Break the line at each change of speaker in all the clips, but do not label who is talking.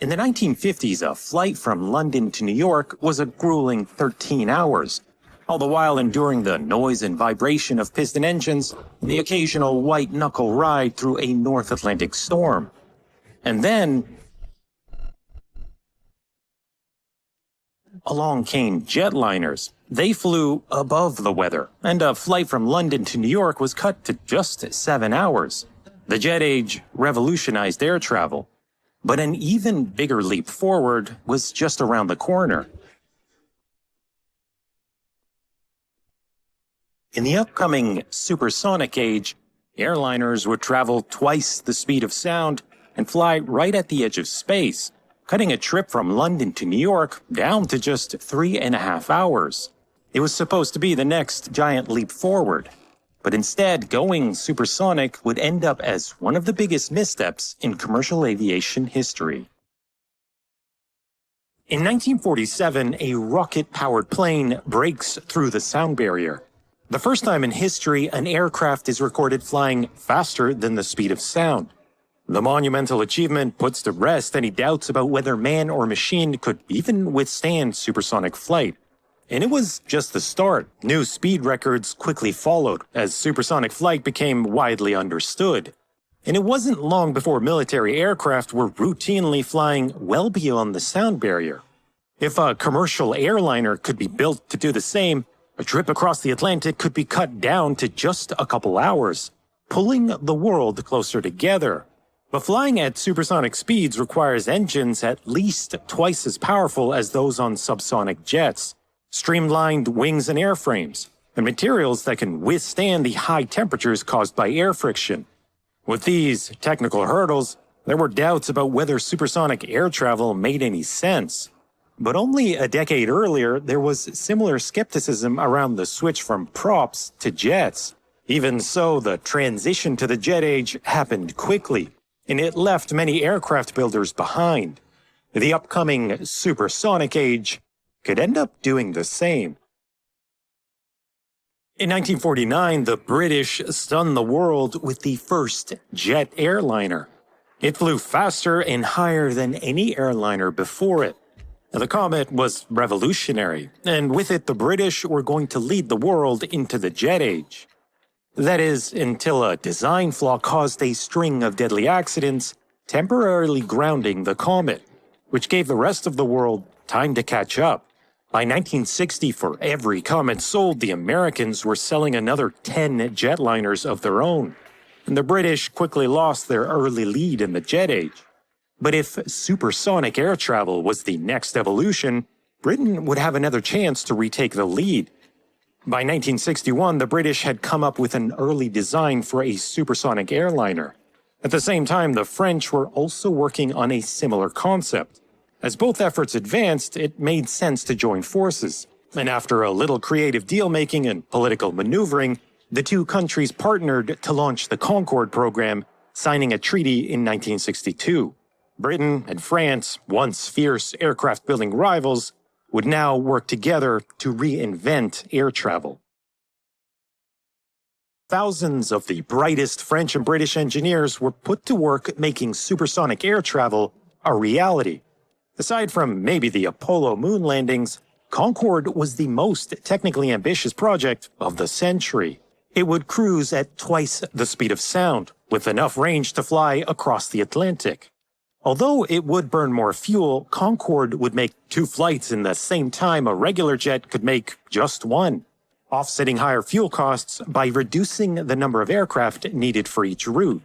In the 1950s, a flight from London to New York was a grueling 13 hours, all the while enduring the noise and vibration of piston engines and the occasional white-knuckle ride through a North Atlantic storm. And then along came jetliners. They flew above the weather, and a flight from London to New York was cut to just 7 hours. The jet age revolutionized air travel, but an even bigger leap forward was just around the corner. In the upcoming supersonic age, airliners would travel twice the speed of sound and fly right at the edge of space, cutting a trip from London to New York down to just 3.5 hours. It was supposed to be the next giant leap forward, but instead going supersonic would end up as one of the biggest missteps in commercial aviation history. In 1947, a rocket-powered plane breaks through the sound barrier. The first time in history an aircraft is recorded flying faster than the speed of sound. The monumental achievement puts to rest any doubts about whether man or machine could even withstand supersonic flight. And it was just the start. New speed records quickly followed as supersonic flight became widely understood. And it wasn't long before military aircraft were routinely flying well beyond the sound barrier. If a commercial airliner could be built to do the same, a trip across the Atlantic could be cut down to just a couple hours, pulling the world closer together. But flying at supersonic speeds requires engines at least twice as powerful as those on subsonic jets, streamlined wings and airframes, and materials that can withstand the high temperatures caused by air friction. With these technical hurdles, there were doubts about whether supersonic air travel made any sense. But only a decade earlier, there was similar skepticism around the switch from props to jets. Even so, the transition to the jet age happened quickly, and it left many aircraft builders behind. The upcoming supersonic age could end up doing the same. In 1949, the British stunned the world with the first jet airliner. It flew faster and higher than any airliner before it. The Comet was revolutionary, and with it the British were going to lead the world into the jet age. That is, until a design flaw caused a string of deadly accidents, temporarily grounding the Comet, which gave the rest of the world time to catch up. By 1960, for every Comet sold, the Americans were selling another 10 jetliners of their own, and the British quickly lost their early lead in the jet age. But if supersonic air travel was the next evolution, Britain would have another chance to retake the lead. By 1961, the British had come up with an early design for a supersonic airliner. At the same time, the French were also working on a similar concept. As both efforts advanced, it made sense to join forces. And after a little creative deal-making and political maneuvering, the two countries partnered to launch the Concorde program, signing a treaty in 1962. Britain and France, once fierce aircraft-building rivals, would now work together to reinvent air travel. Thousands of the brightest French and British engineers were put to work making supersonic air travel a reality. Aside from maybe the Apollo moon landings, Concorde was the most technically ambitious project of the century. It would cruise at twice the speed of sound, with enough range to fly across the Atlantic. Although it would burn more fuel, Concorde would make 2 flights in the same time a regular jet could make just 1, offsetting higher fuel costs by reducing the number of aircraft needed for each route.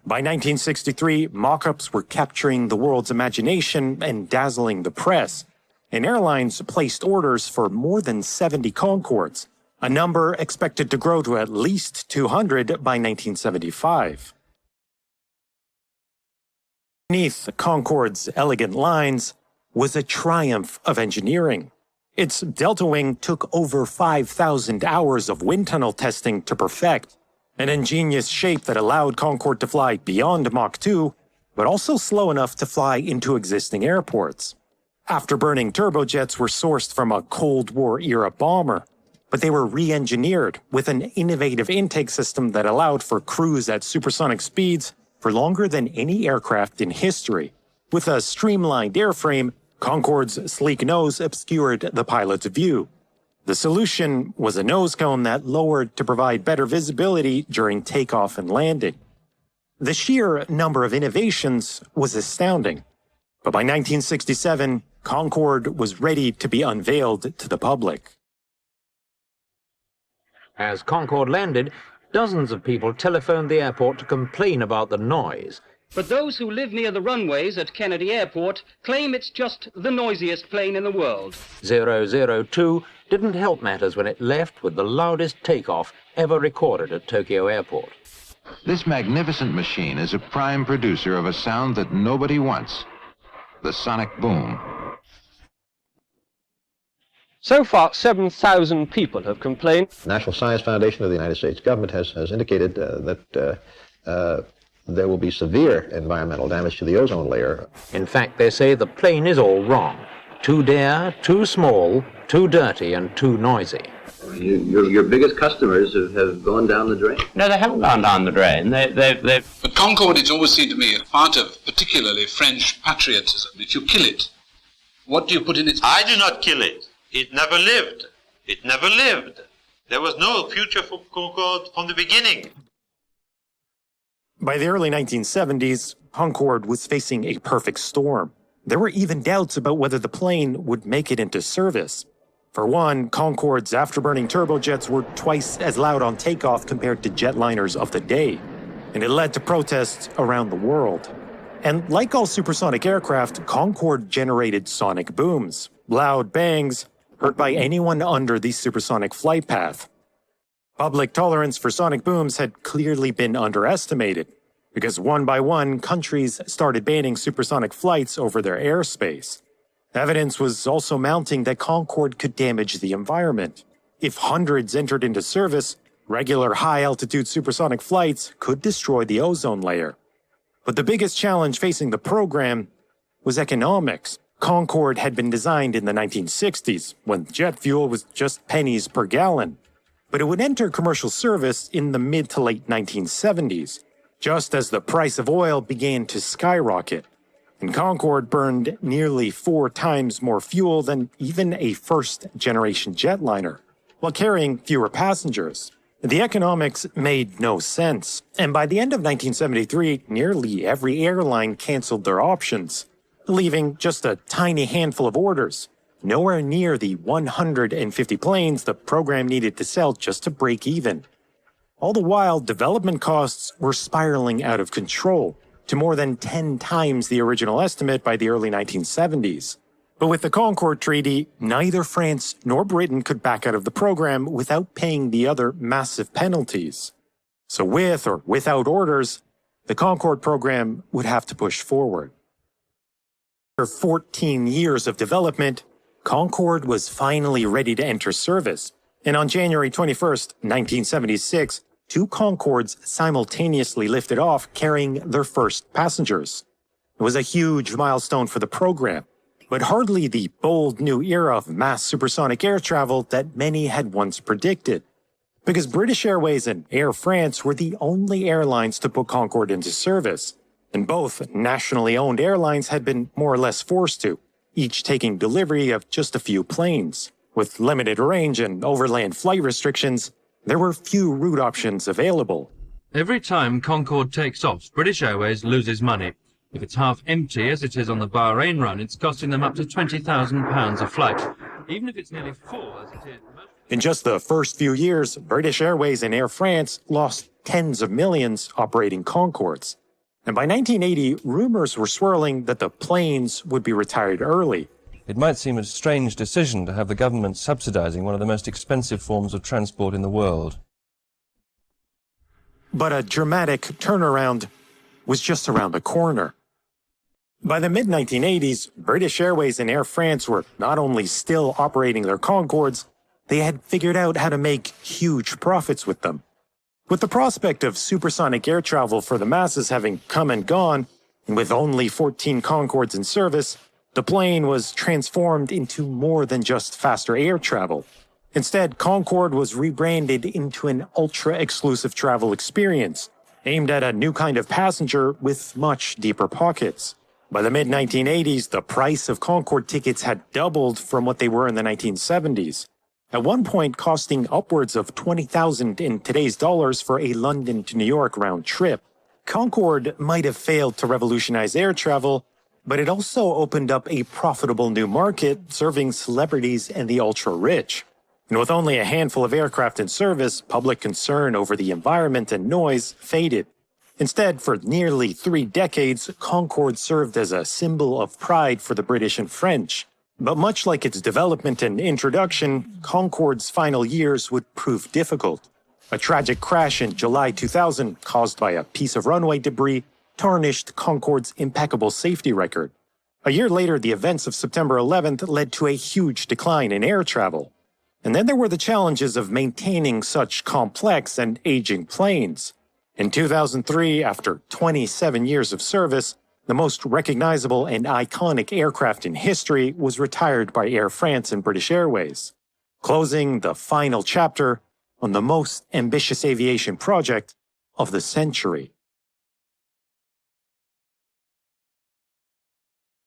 By 1963, mock-ups were capturing the world's imagination and dazzling the press, and airlines placed orders for more than 70 Concordes, a number expected to grow to at least 200 by 1975. Beneath Concorde's elegant lines was a triumph of engineering. Its delta wing took over 5,000 hours of wind tunnel testing to perfect, an ingenious shape that allowed Concorde to fly beyond Mach 2, but also slow enough to fly into existing airports. Afterburning turbojets were sourced from a Cold War-era bomber, but they were re-engineered with an innovative intake system that allowed for cruise at supersonic speeds for longer than any aircraft in history. With a streamlined airframe, Concorde's sleek nose obscured the pilot's view. The solution was a nose cone that lowered to provide better visibility during takeoff and landing. The sheer number of innovations was astounding, but by 1967, Concorde was ready to be unveiled to the public.
As Concorde landed, dozens of people telephoned the airport to complain about the noise.
But those who live near the runways at Kennedy Airport claim it's just the noisiest plane in the world.
002 didn't help matters when it left with the loudest takeoff ever recorded at Tokyo Airport.
This magnificent machine is a prime producer of a sound that nobody wants, the sonic boom.
So far, 7,000 people have complained.
The National Science Foundation of the United States government has indicated that there will be severe environmental damage to the ozone layer.
In fact, they say the plane is all wrong. Too bare, too small, too dirty, and too noisy.
Your biggest customers have gone down the drain.
No, they haven't gone down the drain.
But Concorde, it's always seemed to me, a part of particularly French patriotism. If you kill it, what do you put in its...
I do not kill it. It never lived. It never lived. There was no future for Concorde from the beginning.
By the early 1970s, Concorde was facing a perfect storm. There were even doubts about whether the plane would make it into service. For one, Concorde's afterburning turbojets were twice as loud on takeoff compared to jetliners of the day, and it led to protests around the world. And like all supersonic aircraft, Concorde generated sonic booms, loud bangs, heard by anyone under the supersonic flight path. Public tolerance for sonic booms had clearly been underestimated, because one by one, countries started banning supersonic flights over their airspace. Evidence was also mounting that Concorde could damage the environment. If hundreds entered into service, regular high-altitude supersonic flights could destroy the ozone layer. But the biggest challenge facing the program was economics. Concorde had been designed in the 1960s, when jet fuel was just pennies per gallon. But it would enter commercial service in the mid to late 1970s, just as the price of oil began to skyrocket. And Concorde burned nearly 4 times more fuel than even a first-generation jetliner, while carrying fewer passengers. The economics made no sense, and by the end of 1973, nearly every airline canceled their options, leaving just a tiny handful of orders, nowhere near the 150 planes the program needed to sell just to break even. All the while, development costs were spiraling out of control, to more than 10 times the original estimate by the early 1970s. But with the Concorde Treaty, neither France nor Britain could back out of the program without paying the other massive penalties. So with or without orders, the Concorde program would have to push forward. After 14 years of development, Concorde was finally ready to enter service, and on January 21st, 1976, 2 Concordes simultaneously lifted off carrying their first passengers. It was a huge milestone for the program, but hardly the bold new era of mass supersonic air travel that many had once predicted. Because British Airways and Air France were the only airlines to put Concorde into service, and both nationally owned airlines had been more or less forced to, each taking delivery of just a few planes. With limited range and overland flight restrictions, there were few route options available.
Every time Concorde takes off, British Airways loses money. If it's half empty, as it is on the Bahrain run, it's costing them up to £20,000 a flight. Even if it's nearly full, as it is...
In just the first few years, British Airways and Air France lost tens of millions operating Concordes. And by 1980, rumors were swirling that the planes would be retired early.
It might seem a strange decision to have the government subsidizing one of the most expensive forms of transport in the world.
But a dramatic turnaround was just around the corner. By the mid-1980s, British Airways and Air France were not only still operating their Concordes, they had figured out how to make huge profits with them. With the prospect of supersonic air travel for the masses having come and gone, and with only 14 Concordes in service, the plane was transformed into more than just faster air travel. Instead, Concorde was rebranded into an ultra-exclusive travel experience, aimed at a new kind of passenger with much deeper pockets. By the mid-1980s, the price of Concorde tickets had doubled from what they were in the 1970s, at one point costing upwards of $20,000 in today's dollars for a London to New York round trip. Concorde might have failed to revolutionize air travel, but it also opened up a profitable new market serving celebrities and the ultra-rich. And with only a handful of aircraft in service, public concern over the environment and noise faded. Instead, for nearly 3 decades, Concorde served as a symbol of pride for the British and French. But much like its development and introduction, Concorde's final years would prove difficult. A tragic crash in July 2000 caused by a piece of runway debris tarnished Concorde's impeccable safety record. A year later, the events of September 11th led to a huge decline in air travel. And then there were the challenges of maintaining such complex and aging planes. In 2003, after 27 years of service, the most recognizable and iconic aircraft in history was retired by Air France and British Airways, closing the final chapter on the most ambitious aviation project of the century.